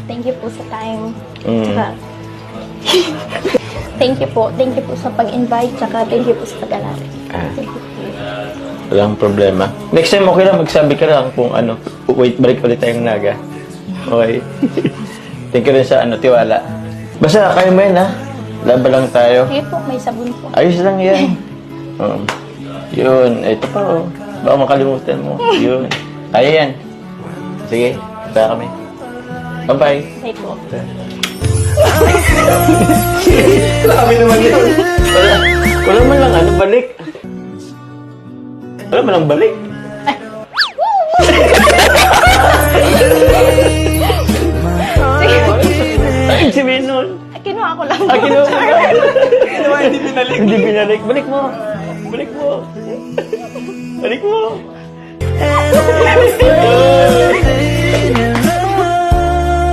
Thank you po sa time. Mm. Tsaka, thank you po. Thank you po sa pag-invite. Tsaka thank you po sa pag-alala. Thank you po. Walang problema. Next time, okay lang. Magsabi ka lang kung ano. Wait, balik ulit tayong Naga. Okay. Thank you rin sa tiwala. Basta, kaya mo yan, ha? Laban lang tayo. Sige po, may sabon po. Ayos lang yan. Yun. Ito pa, oh. Baka makalimutan mo. Yun. Kaya yan. Sige. Kaya kami. Bye-bye. Bye po. Grabe naman yun. Wala man lang balik. Wala man lang balik. Ay, si Benon. Kinuha ko lang. Kinuha mo lang. Kinuha, hindi binalik. Hindi binalik. Balik mo. Balik mo. Balik mo.